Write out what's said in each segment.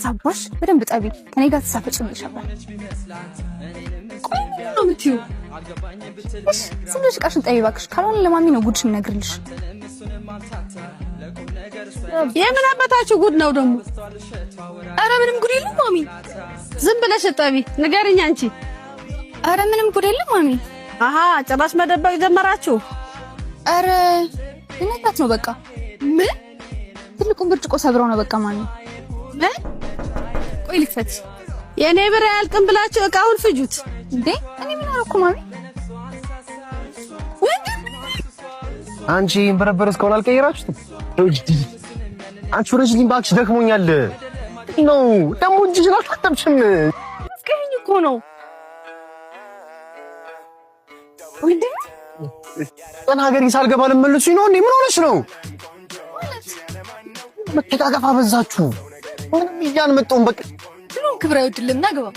የታባሽ በደንብ ጠቢ ከኔ ጋር ተሳፈጭኝ ይሻላል። ቆይ ነው የምትይው? ዝም ብለሽ ቃሽን ጠቢ እባክሽ። ካልሆነ ለማሚ ነው ጉድሽ የምነግርልሽ። የምን አባታችሁ ጉድ ነው ደግሞ? አረ ምንም ጉድ የለም ማሚ። ዝም ብለሽ ጠቢ ንገሪኝ አንቺ። አረ ምንም ጉድ የለም ማሚ። አሃ ጭራሽ መደበቅ ጀመራችሁ? አረ ልነግራት ነው በቃ። ምን? ትልቁን ብርጭቆ ሰብረው ነው በቃ ማሚ። ምን? ቆይ ልክፈት። የኔ ብር አያልቅም ብላችሁ እቃውን ፍጁት እንዴ? እኔ ምን አደረኩ ማሚ? አንቺ በረበረ እስካሁን አልቀየራችሁትም? አንቺ ወረጅልኝ እባክሽ ደክሞኛል። ነው ደግሞ እጅሽ አልታጠብሽም። እስከኝ እኮ ነው እንዴ? ቀን ሀገሬ ሳልገባ ልመለሱኝ ነው እንዴ? ምን ሆነሽ ነው? መተቃቀፍ አበዛችሁ። ምንም እያልመጣሁም በቃ ሁሉም ክብር አይወድልም ና ገባ።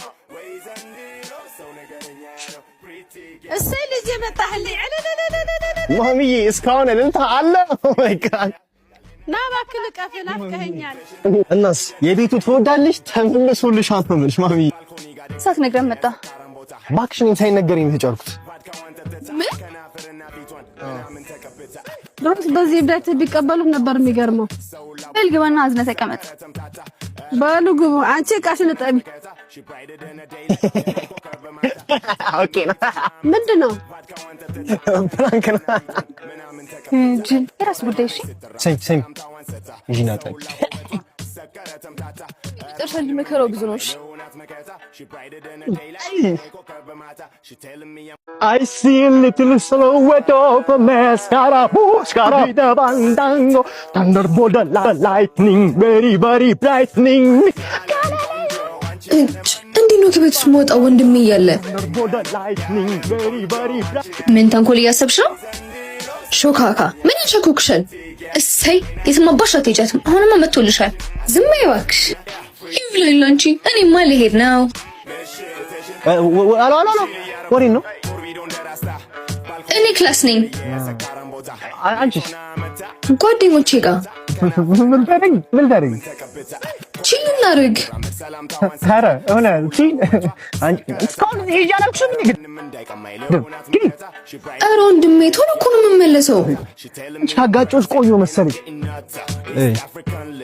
እሰይ ልጅ የመጣህልኝ ማሚዬ እስካሁን እልልታ አለ። ኦ ማይ ጋድ ና እባክህ ልቀፍህ ናፍቀኸኛል። እናስ የቤቱ ትወዳለሽ ተመልሶልሽ አትመልሽ ማሚዬ። ሳትነግረን መጣ እባክሽ እኔም ሳይነገረኝ ነው የተጫርኩት። ምን? ድሮስ በዚህ ቤት ቢቀበሉም ነበር የሚገርመው። ልግባና አዝነ ተቀመጥ። በሉ ግቡ። አንቺ እቃሽን ጠቢ። ኦኬ ነው። ምንድነው? ፍራንክ ነው። ጅል የራስ ጉዳይ። እሺ ሰም ይናጣል። ጥርሰል መከራው ብዙ ነው። እሺ I see a little silhouette of a mascara, mascara, the bandango, thunderbolt, the lightning, very, very brightening. እንዴ ነው ከቤት ውስጥ መውጣው ወንድሜ እያለ ምን ተንኮል እያሰብሽ ነው? ሾካካ ምን ያሸኩክሻል? እሰይ የትማባሽ አትሄጃትም። አሁንማ መጥቶልሻል። ዝም በይ እባክሽ። ይብላኝ አንቺ። እኔማ ልሄድ ነው። አሎ ወሬ ነው። እኔ ክላስ ነኝ። አንቺስ? ጓደኞቼ ጋር ምን ታደርጊ? ቺል እናድርግ። ኧረ እውነት ቺል? አንቺ እስካሁን ይያላችሁ ምን ግን? ኧረ ወንድሜ ቶሎ እኮ ነው የምመለሰው። ካጋጮሽ ቆዩ መሰለኝ።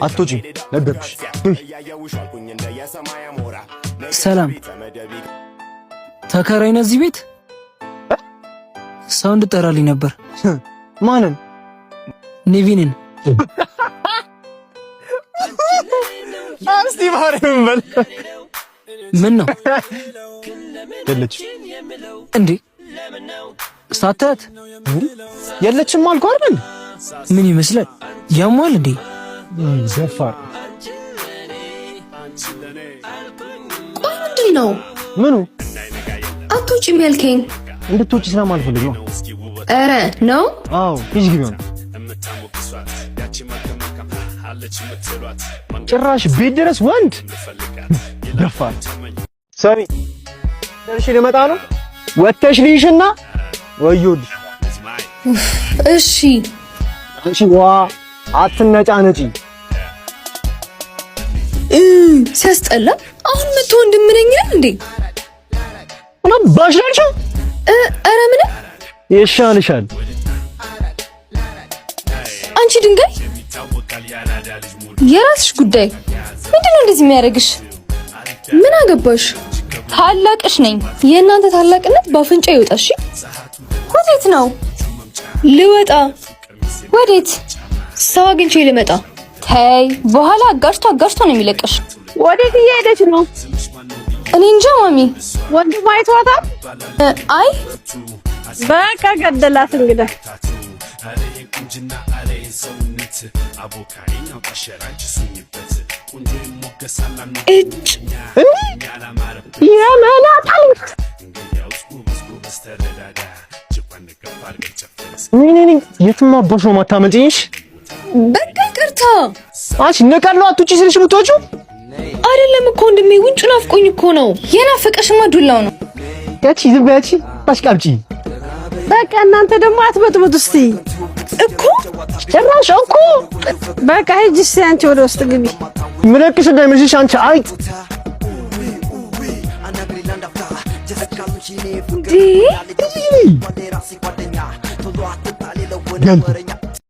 አትወጪም ነገርኩሽ። ሰላም ተከራይ ነህ እዚህ ቤት? ሰው እንድጠራልኝ ነበር። ማንን? ኔቪንን። እስቲ ባረም በል። ምን ነው የለች እንዴ? ሳታት የለችም አልኩ አይደል? ምን ይመስላል? ያሟል እንዴ? ዘፋር ቆይ ምንድን ነው? ምኑ? አትወጪም ያልከኝ? እንድትወጪ ስለማልፈልግ ነው። ኧረ ነው? አዎ ሂጂ ግቢ ነው። ጭራሽ ቤት ድረስ ወንድ ደፋር። ሰሚ ደርሼ ልመጣ ነው። ወተሽ ልይሽና ወዮልሽ። እሺ አንቺ ዋ አትነጫነጪ። ሲያስጠላ። አሁን መጥቶ ወንድም ነኝ እንዴ? እና ባሽላችሁ? ኧረ ምንም ይሻልሻል። አንቺ ድንጋይ የራስሽ ጉዳይ። ምንድነው እንደዚህ የሚያደርግሽ? ምን አገባሽ? ታላቅሽ ነኝ። የእናንተ ታላቅነት በአፍንጫ ይወጣሽ። ወዴት ነው? ልወጣ። ወዴት? ሰው አግኝቼ ልመጣ። ተይ፣ በኋላ አጋጭቶ ነው የሚለቀሽ። ወዴት እየሄደች ነው? እኔ እንጃ ማሚ። ወንድሟ አይቷታል? አይ በቃ ገደላት እንግዲህ። እጭ የመላጣል ምን የትም አባሽ ነው ማታመጪሽ? በቃ ይቅርታ። አንቺ ነቀለው አትውጪ ስልሽ ብትወጪው አይደለም እኮ ወንድሜ፣ ውጭ ናፍቆኝ እኮ ነው። የናፈቀሽማ ዱላው ነው። ያቺ ዝም በያቺ አሽቃብጪ። በቃ እናንተ ደግሞ አትበጥብጡ እስቲ እኮ ጭራሽ እኮ በቃ ሂጂ እስቲ አንቺ ወደ ውስጥ ግቢ። ምለቅሽ እንዳይመስልሽ አንቺ አይጥ። እንዴ